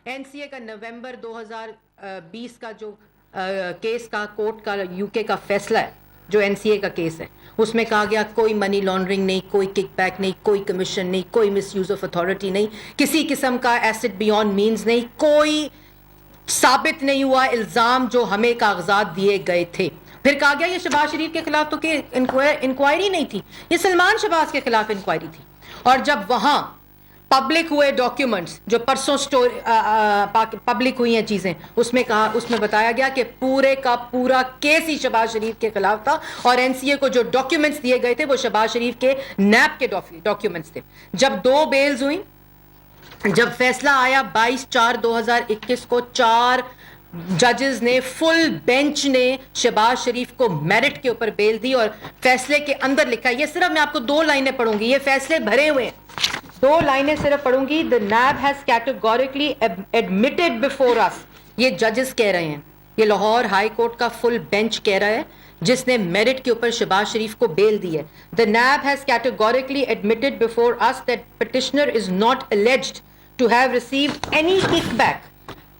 NCA کا نومبر 2020 کا جو کیس کا کورٹ کا UK کا فیصلہ ہے, جو NCA کا کیس ہے, اس میں کہا گیا کوئی منی لانڈرنگ نہیں, کوئی کک بیک نہیں, کوئی کمیشن نہیں, کوئی مس یوز آف اتھارٹی نہیں, کسی قسم کا ایسٹ بیونڈ مینز نہیں, کوئی ثابت نہیں ہوا الزام جو ہمیں کاغذات دیے گئے تھے. پھر کہا گیا یہ شہباز شریف کے خلاف تو کہ انکوائری نہیں تھی, یہ سلمان شہباز کے خلاف انکوائری تھی. اور جب وہاں پبلک ہوئے ڈاکیومنٹس جو پرسوں پبلک ہوئی ہیں چیزیں, اس میں بتایا گیا کہ پورے کا پورا کیس ہی شہباز شریف کے خلاف تھا, اور NCA کو جو ڈاکیومنٹس دیے گئے تھے وہ شہباز شریف کے نیب کے ڈاکیومنٹس تھے. جب 2 بیلز ہوئیں, جب فیصلہ آیا 22/4/2021 کو, 4 ججز نے, فل بینچ نے شہباز شریف کو میرٹ کے اوپر بیل دی, اور فیصلے کے اندر لکھا ہے, یہ صرف میں آپ کو 2 لائنیں پڑھوں گی, یہ فیصلے بھرے ہوئے ہیں, 2 لائنیں صرف پڑھوں گی. The NAB has categorically admitted before us, یہ ججز کہہ رہے ہیں, یہ لاہور ہائی کورٹ کا فل بینچ کہہ رہا ہے جس نے میرٹ کے اوپر شہباز شریف کو بیل دی ہے. The NAB has categorically admitted before us that petitioner is not alleged to have received any kickback,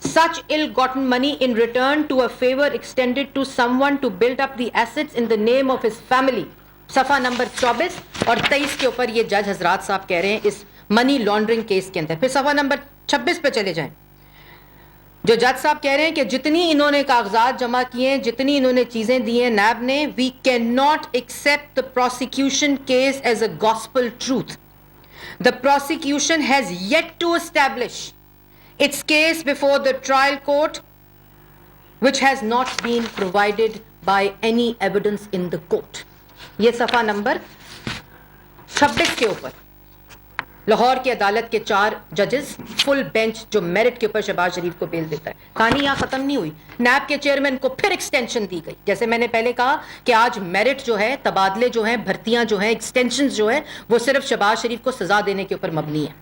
such ill-gotten money in return to a favor extended to someone to build up the assets in the name of his family. صفحہ number 24 اور 23 کے اوپر یہ جج حضرات صاحب کہہ رہے ہیں اس منی لانڈرنگ کیس کے اندر. پھر صفحہ نمبر 26 پہ چلے جائیں, جو جج صاحب کہہ رہے ہیں کہ جتنی انہوں نے کاغذات جمع کیے ہیں, جتنی انہوں نے چیزیں دی ہیں نیب نے, we cannot accept the prosecution case as a gospel truth. The prosecution has yet to establish its case before the trial court, which has not been provided by any evidence in the court. یہ صفحہ number 26 کے اوپر لاہور کی عدالت کے 4 ججز full bench جو merit کے اوپر شہباز شریف کو بیل دیتا ہے. کہانی یہاں ختم نہیں ہوئی, نیب کے چیئرمین کو پھر ایکسٹینشن دی گئی. جیسے میں نے پہلے کہا کہ آج میرٹ جو ہے, تبادلے جو ہیں, بھرتیاں جو ہیں, ایکسٹینشن جو ہے, وہ صرف شہباز شریف کو سزا دینے کے اوپر مبنی ہے.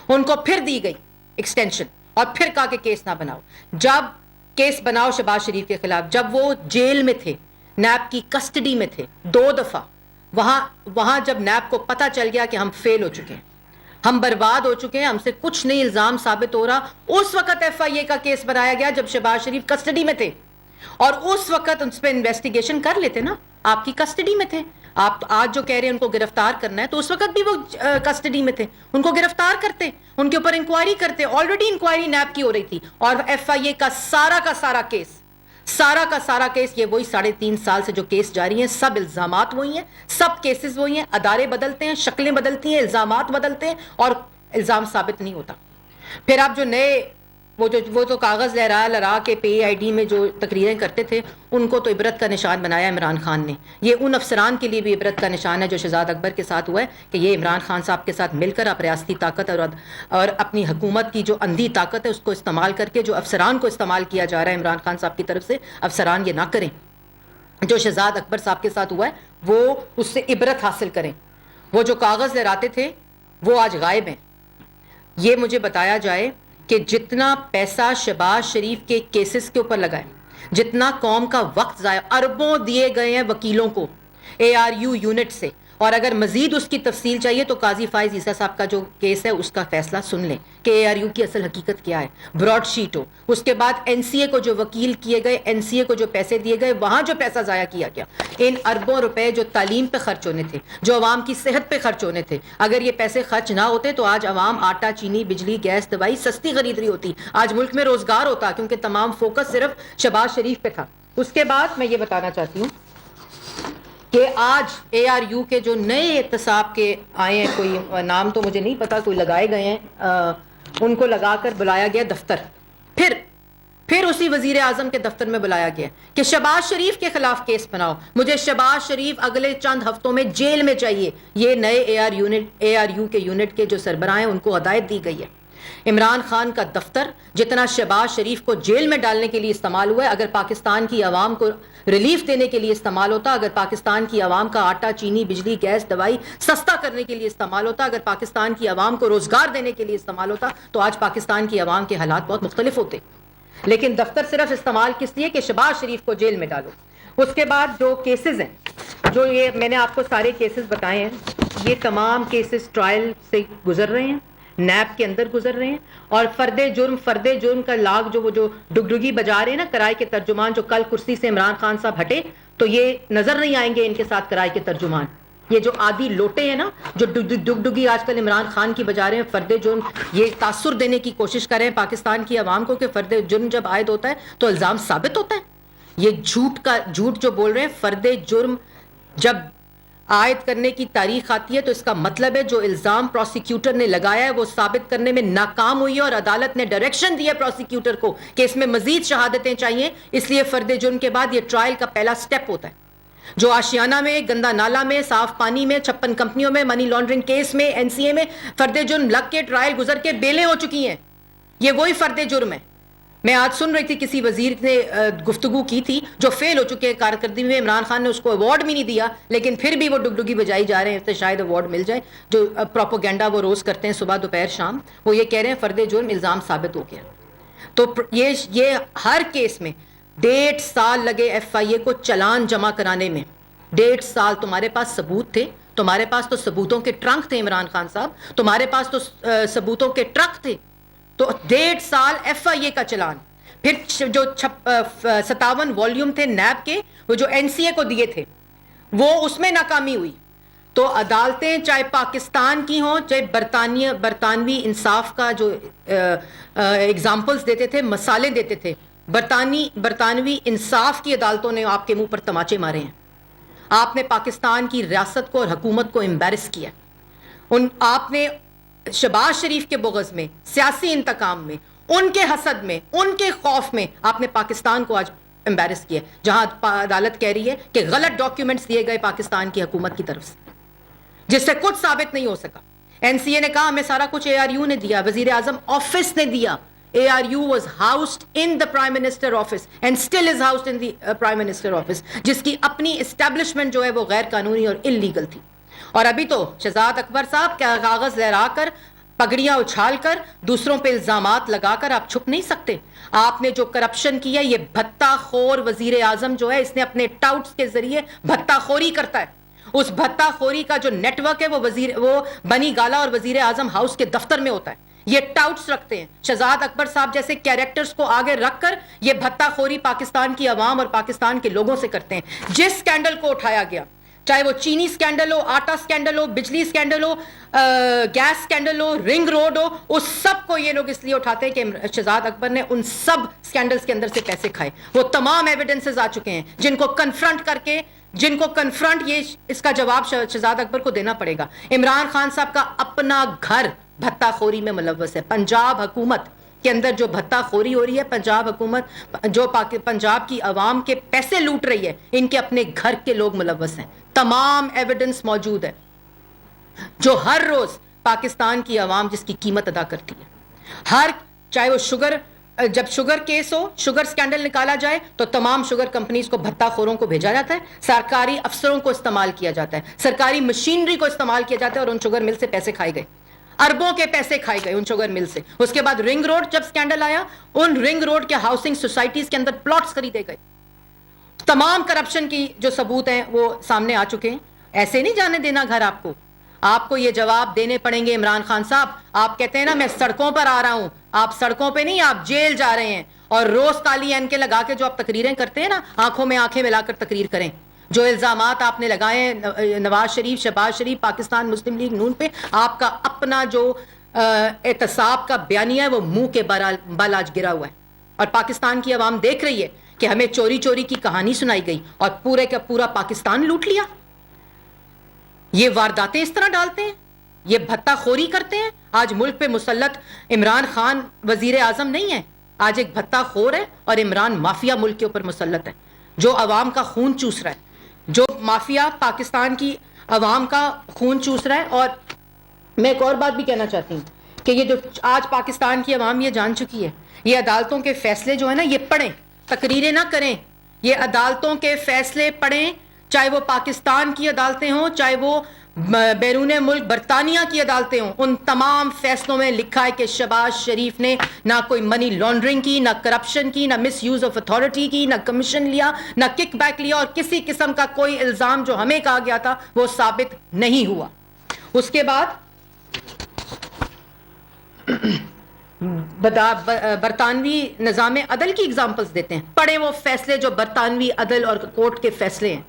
ان کو پھر دی گئی ایکسٹینشن, اور پھر کہا کہ کیس نہ بناؤ. جب کیس بناؤ شہباز شریف کے خلاف, جب وہ جیل میں تھے, نیب کی کسٹڈی میں تھے 2 دفعہ, وہاں جب نیب کو پتہ چل گیا کہ ہم فیل ہو چکے ہیں, ہم برباد ہو چکے ہیں, ہم سے کچھ نہیں الزام ثابت ہو رہا, اس وقت FIA کا کیس بنایا گیا جب شہباز شریف کسٹڈی میں تھے, اور اس وقت ان پہ انویسٹیگیشن کر لیتے نا, آپ کی کسٹڈی میں تھے. آپ آج جو کہہ رہے ہیں ان کو گرفتار کرنا ہے, تو اس وقت بھی وہ کسٹڈی میں تھے, ان کو گرفتار کرتے, ان کے اوپر انکوائری کرتے. آلریڈی انکوائری نیب کی ہو رہی تھی, اور FIA کا سارا کیس یہ وہی 3.5 سال سے جو کیس جاری ہیں, سب الزامات وہی ہیں, سب کیسز وہی ہیں, ادارے بدلتے ہیں, شکلیں بدلتی ہیں, الزامات بدلتے ہیں, اور الزام ثابت نہیں ہوتا. پھر آپ جو نئے وہ تو کاغذ لہرا کے PID میں جو تقریریں کرتے تھے, ان کو تو عبرت کا نشان بنایا عمران خان نے. یہ ان افسران کے لیے بھی عبرت کا نشان ہے جو شہزاد اکبر کے ساتھ ہوا ہے, کہ یہ عمران خان صاحب کے ساتھ مل کر آپ ریاستی طاقت اور اپنی حکومت کی جو اندھی طاقت ہے اس کو استعمال کر کے جو افسران کو استعمال کیا جا رہا ہے عمران خان صاحب کی طرف سے, افسران یہ نہ کریں. جو شہزاد اکبر صاحب کے ساتھ ہوا ہے وہ اس سے عبرت حاصل کریں. وہ جو کاغذ لہراتے تھے وہ آج غائب ہیں. یہ مجھے بتایا جائے کہ جتنا پیسہ شہباز شریف کے کیسز کے اوپر لگا ہے, جتنا قوم کا وقت ضائع, اربوں دیے گئے ہیں وکیلوں کو ARU یونٹ سے, اور اگر مزید اس کی تفصیل چاہیے تو قاضی فائز عیسیٰ صاحب کا جو کیس ہے اس کا فیصلہ سن لیں کہ ARU کی اصل حقیقت کیا ہے, براڈ شیٹ ہو. اس کے بعد NCA کو جو وکیل کیے گئے, NCA کو جو پیسے دیے گئے, وہاں جو پیسہ ضائع کیا گیا, ان اربوں روپے جو تعلیم پہ خرچ ہونے تھے, جو عوام کی صحت پہ خرچ ہونے تھے, اگر یہ پیسے خرچ نہ ہوتے تو آج عوام آٹا, چینی, بجلی, گیس, دوائی سستی خرید رہی ہوتی, آج ملک میں روزگار ہوتا, کیونکہ تمام فوکس صرف شہباز شریف پہ تھا. اس کے بعد میں یہ بتانا چاہتی ہوں کہ آج ARU کے جو نئے احتساب کے آئے ہیں, کوئی نام تو مجھے نہیں پتا, کوئی لگائے گئے ہیں, ان کو لگا کر بلایا گیا دفتر, پھر اسی وزیر اعظم کے دفتر میں بلایا گیا کہ شہباز شریف کے خلاف کیس بناؤ, مجھے شہباز شریف اگلے چند ہفتوں میں جیل میں چاہیے. یہ نئے ARU کے یونٹ کے جو سربراہ ہیں ان کو ہدایت دی گئی ہے. عمران خان کا دفتر جتنا شہباز شریف کو جیل میں ڈالنے کے لیے استعمال ہوا ہے, اگر پاکستان کی عوام کو ریلیف دینے کے لیے استعمال ہوتا, اگر پاکستان کی عوام کا آٹا, چینی, بجلی, گیس, دوائی سستا کرنے کے لیے استعمال ہوتا, اگر پاکستان کی عوام کو روزگار دینے کے لیے استعمال ہوتا, تو آج پاکستان کی عوام کے حالات بہت مختلف ہوتے. لیکن دفتر صرف استعمال کس لیے کہ شہباز شریف کو جیل میں ڈالو. اس کے بعد جو کیسز ہیں, جو یہ میں نے آپ کو سارے کیسز بتائے ہیں, یہ تمام کیسز ٹرائل سے گزر رہے ہیں. نیب کے اندر گزر رہے ہیں. اور فرد جرم کا لاگ جو وہ جو ڈگڈگی بجا رہے ہیں نا کرائے کے ترجمان, جو کل کرسی سے عمران خان صاحب ہٹے تو یہ نظر نہیں آئیں گے ان کے ساتھ کرائے کے ترجمان. یہ جو عادی لوٹے ہیں نا جو ڈگڈگی آج کل عمران خان کی بجا رہے ہیں, فرد جرم یہ تاثر دینے کی کوشش کر رہے ہیں پاکستان کی عوام کو کہ فرد جرم جب عائد ہوتا ہے تو الزام ثابت ہوتا ہے. یہ جھوٹ جو بول رہے ہیں, فرد جرم جب عائد کرنے کی تاریخ آتی ہے تو اس کا مطلب ہے جو الزام پروسیکیوٹر نے لگایا ہے وہ ثابت کرنے میں ناکام ہوئی ہے اور عدالت نے ڈائریکشن دیا پروسیکیوٹر کو کہ اس میں مزید شہادتیں چاہیے. اس لیے فرد جرم کے بعد یہ ٹرائل کا پہلا سٹیپ ہوتا ہے. جو آشیانہ میں, گندا نالا میں, صاف پانی میں, 56 کمپنیوں میں, منی لانڈرنگ کیس میں, NCA میں فرد جرم لگ کے ٹرائل گزر کے بیلیں ہو چکی ہیں, یہ وہی فرد جرم ہے. میں آج سن رہی تھی کسی وزیر نے گفتگو کی تھی جو فیل ہو چکے ہیں کارکردگی میں, عمران خان نے اس کو ایوارڈ بھی نہیں دیا لیکن پھر بھی وہ ڈگڈگی بجائی جا رہے ہیں تو شاید ایوارڈ مل جائے. جو پروپوگینڈا وہ روز کرتے ہیں صبح دوپہر شام, وہ یہ کہہ رہے ہیں فرد جرم الزام ثابت ہو گیا. تو یہ ہر کیس میں 1.5 سال لگے FIA کو چلان جمع کرانے میں. 1.5 سال تمہارے پاس ثبوت تھے, تمہارے پاس تو ثبوتوں کے ٹرنک تھے عمران خان صاحب, تمہارے پاس تو ثبوتوں کے ٹرک تھے. تو 1.5 سال FIA کا چلان, پھر جو 57 والیوم تھے نیب کے وہ جو NCA کو دیے تھے وہ اس میں ناکامی ہوئی. تو عدالتیں چاہے پاکستان کی ہوں چاہے برطانوی انصاف کا جو اگزامپلز دیتے تھے, مثالیں دیتے تھے, برطانوی انصاف کی عدالتوں نے آپ کے منہ پر تماچے مارے ہیں. آپ نے پاکستان کی ریاست کو اور حکومت کو امبیرس کیا. آپ نے شہباز شریف کے بغض میں, سیاسی انتقام میں, ان کے حسد میں, ان کے خوف میں آپ نے پاکستان کو آج امبیرس کیا, جہاں عدالت کہہ رہی ہے کہ غلط ڈاکیومنٹس دیے گئے پاکستان کی حکومت کی طرف سے جس سے کچھ ثابت نہیں ہو سکا. NCA نے کہا ہمیں سارا کچھ ARU نے دیا, وزیر اعظم آفس نے دیا. ARU was housed in the Prime Minister office and still is housed in the Prime Minister office, جس کی اپنی اسٹیبلشمنٹ جو ہے وہ غیر قانونی اور انلیگل تھی. اور ابھی تو شہزاد اکبر صاحب کیا کاغذ لہرا کر, پگڑیاں اچھال کر, دوسروں پہ الزامات لگا کر آپ چھپ نہیں سکتے. آپ نے جو کرپشن کیا, یہ بھتہ خور وزیر اعظم جو ہے اس نے اپنے ٹاؤٹس کے ذریعے بھتہ خوری کرتا ہے. اس بھتہ خوری کا جو نیٹ ورک ہے وہ بنی گالا اور وزیر اعظم ہاؤس کے دفتر میں ہوتا ہے. یہ ٹاؤٹس رکھتے ہیں شہزاد اکبر صاحب جیسے کیریکٹرز کو آگے رکھ کر یہ بھتہ خوری پاکستان کی عوام اور پاکستان کے لوگوں سے کرتے ہیں. جس سکینڈل کو اٹھایا گیا, چاہے وہ چینی سکینڈل ہو, آٹا سکینڈل ہو, بجلی سکینڈل ہو, گیس سکینڈل ہو, رنگ روڈ ہو, اس سب کو یہ لوگ اس لیے اٹھاتے ہیں کہ شہزاد اکبر نے ان سب سکینڈلز کے اندر سے پیسے کھائے. وہ تمام ایویڈنسز آ چکے ہیں جن کو کنفرنٹ یہ اس کا جواب شہزاد اکبر کو دینا پڑے گا. عمران خان صاحب کا اپنا گھر بھتہ خوری میں ملوث ہے. پنجاب حکومت کے اندر جو بھتہ خوری ہو رہی ہے, پنجاب حکومت جو پنجاب کی عوام کے پیسے لوٹ رہی ہے, ان کے اپنے گھر کے لوگ ملوث ہیں. تمام ایویڈنس موجود ہے جو ہر روز پاکستان کی عوام جس کی قیمت ادا کرتی ہے. چاہے وہ جب شوگر کیس ہو, شوگر سکینڈل نکالا جائے تو تمام شوگر کمپنیز کو بھتہ خوروں کو بھیجا جاتا ہے, سرکاری افسروں کو استعمال کیا جاتا ہے, سرکاری مشینری کو استعمال کیا جاتا ہے, اور ان شوگر مل سے پیسے کھائے گئے, اربوں کے پیسے کھائے گئے ان شوگر مل سے. اس کے بعد رنگ روڈ جب سکینڈل آیا, ان رنگ روڈ کے ہاؤسنگ سوسائٹیز کے اندر پلاٹس خریدے گئے. تمام کرپشن کی جو ثبوت ہیں وہ سامنے آ چکے ہیں. ایسے نہیں جانے دینا گھر آپ کو یہ جواب دینے پڑیں گے. عمران خان صاحب آپ کہتے ہیں نا میں سڑکوں پر آ رہا ہوں, آپ سڑکوں پہ نہیں, آپ جیل جا رہے ہیں. اور روز کالی اینکیں لگا کے جو آپ تقریریں کرتے ہیں نا, آنکھوں میں آنکھیں ملا کر تقریر کریں. جو الزامات آپ نے لگائے ہیں نواز شریف, شہباز شریف, پاکستان مسلم لیگ نون پہ, آپ کا اپنا جو احتساب کا بیانیہ ہے وہ منہ کے بال آج گرا ہوا ہے. اور پاکستان کی عوام دیکھ رہی ہے کہ ہمیں چوری چوری کی کہانی سنائی گئی اور پورے کا پورا پاکستان لوٹ لیا. یہ وارداتیں اس طرح ڈالتے ہیں, یہ بھتہ خوری کرتے ہیں. آج ملک پہ مسلط عمران خان وزیر اعظم نہیں ہے, آج ایک بھتہ خور ہے, اور عمران مافیا ملک کے اوپر مسلط ہے جو عوام کا خون چوس رہا ہے, جو مافیا پاکستان کی عوام کا خون چوس رہا ہے. اور میں ایک اور بات بھی کہنا چاہتی ہوں کہ یہ جو آج پاکستان کی عوام یہ جان چکی ہے, یہ عدالتوں کے فیصلے جو ہے نا یہ پڑھیں, تقریریں نہ کریں, یہ عدالتوں کے فیصلے پڑھیں, چاہے وہ پاکستان کی عدالتیں ہوں, چاہے وہ بیرون ملک برطانیہ کی عدالتیں ہوں. ان تمام فیصلوں میں لکھا ہے کہ شہباز شریف نے نہ کوئی منی لانڈرنگ کی, نہ کرپشن کی, نہ مس یوز آف اتھارٹی کی, نہ کمیشن لیا, نہ کک بیک لیا, اور کسی قسم کا کوئی الزام جو ہمیں کہا گیا تھا وہ ثابت نہیں ہوا. اس کے بعد برطانوی نظام عدل کی ایگزامپلس دیتے ہیں. پڑھیں وہ فیصلے جو برطانوی عدل اور کورٹ کے فیصلے ہیں,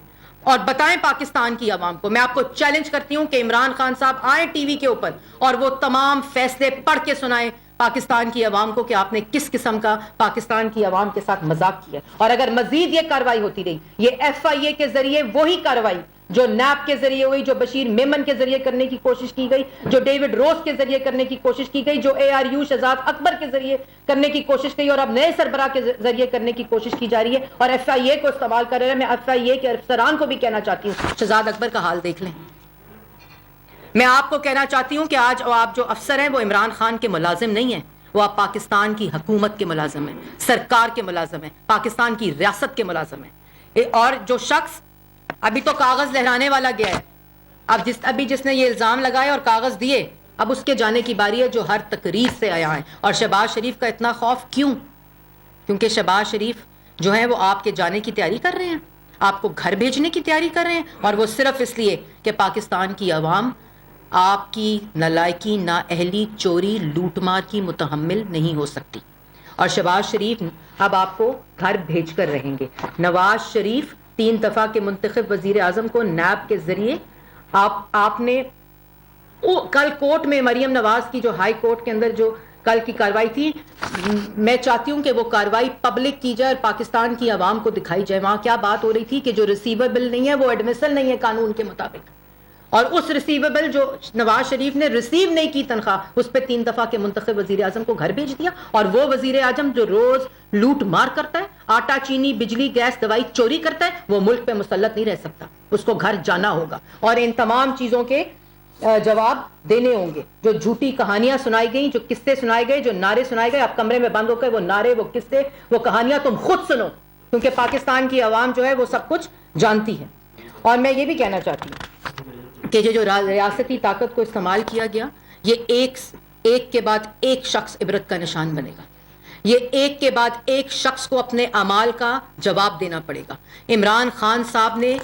اور بتائیں پاکستان کی عوام کو. میں آپ کو چیلنج کرتی ہوں کہ عمران خان صاحب آئیں ٹی وی کے اوپر اور وہ تمام فیصلے پڑھ کے سنائیں پاکستان کی عوام کو کہ آپ نے کس قسم کا پاکستان کی عوام کے ساتھ مذاق کیا. اور اگر مزید یہ کاروائی ہوتی رہی, یہ ایف آئی اے کے ذریعے وہی کاروائی جو نیب کے ذریعے ہوئی, جو بشیر میمن کے ذریعے کرنے کی کوشش کی گئی, جو ڈیوڈ روز کے ذریعے کرنے کی کوشش کی گئی, جو اے آر یو شہزاد اکبر کے ذریعے کرنے کی کوشش کی, اور اب نئے سربراہ کے ذریعے کرنے کی کوشش کی جا رہی ہے, اور ایف آئی اے کو استعمال کر رہے ہیں. میں ایف آئی اے کے افسران کو بھی کہنا چاہتی ہوں, شہزاد اکبر کا حال دیکھ لیں. میں آپ کو کہنا چاہتی ہوں کہ آج آپ جو افسر ہیں وہ عمران خان کے ملازم نہیں ہیں, وہ آپ پاکستان کی حکومت کے ملازم ہیں, سرکار کے ملازم ہیں, پاکستان کی ریاست کے ملازم ہیں. اور جو شخص ابھی تو کاغذ لہرانے والا گیا ہے, ابھی جس نے یہ الزام لگائے اور کاغذ دیے, اب اس کے جانے کی باری ہے جو ہر تقریر سے آیا ہے. اور شہباز شریف کا اتنا خوف کیوں؟ کیونکہ شہباز شریف جو ہیں وہ آپ کے جانے کی تیاری کر رہے ہیں, آپ کو گھر بھیجنے کی تیاری کر رہے ہیں, اور وہ صرف اس لیے کہ پاکستان کی عوام آپ کی نالائکی, نااہلی, چوری, لوٹ مار کی متحمل نہیں ہو سکتی. اور شہباز شریف اب آپ کو گھر بھیج کر رہیں گے. نواز شریف 3 دفعہ کے منتخب وزیر اعظم کو نیب کے ذریعے آپ نے کل کورٹ میں مریم نواز کی جو ہائی کورٹ کے اندر جو کل کی کاروائی تھی, میں چاہتی ہوں کہ وہ کاروائی پبلک کی جائے اور پاکستان کی عوام کو دکھائی جائے. وہاں کیا بات ہو رہی تھی کہ جو ریسیویبل نہیں ہے وہ ایڈمیسل نہیں ہے قانون کے مطابق, اور اس ریسیویبل جو نواز شریف نے ریسیو نہیں کی تنخواہ, اس پہ 3 دفعہ کے منتخب وزیر اعظم کو گھر بھیج دیا. اور وہ وزیر اعظم جو روز لوٹ مار کرتا ہے, آٹا چینی بجلی گیس دوائی چوری کرتا ہے, وہ ملک پہ مسلط نہیں رہ سکتا, اس کو گھر جانا ہوگا. اور ان تمام چیزوں کے جواب دینے ہوں گے. جو جھوٹی کہانیاں سنائی گئیں, جو قصے سنائے گئے, جو نعرے سنائے گئے, آپ کمرے میں بند ہو کر وہ نعرے, وہ قصے, وہ کہانیاں تم خود سنو, کیونکہ پاکستان کی عوام جو ہے وہ سب کچھ جانتی ہے. اور میں یہ بھی کہنا چاہتی ہوں کہ جو ریاستی طاقت کو استعمال کیا گیا, یہ ایک کے بعد ایک شخص عبرت کا نشان بنے گا. یہ ایک کے بعد ایک شخص کو اپنے اعمال کا جواب دینا پڑے گا. عمران خان صاحب نے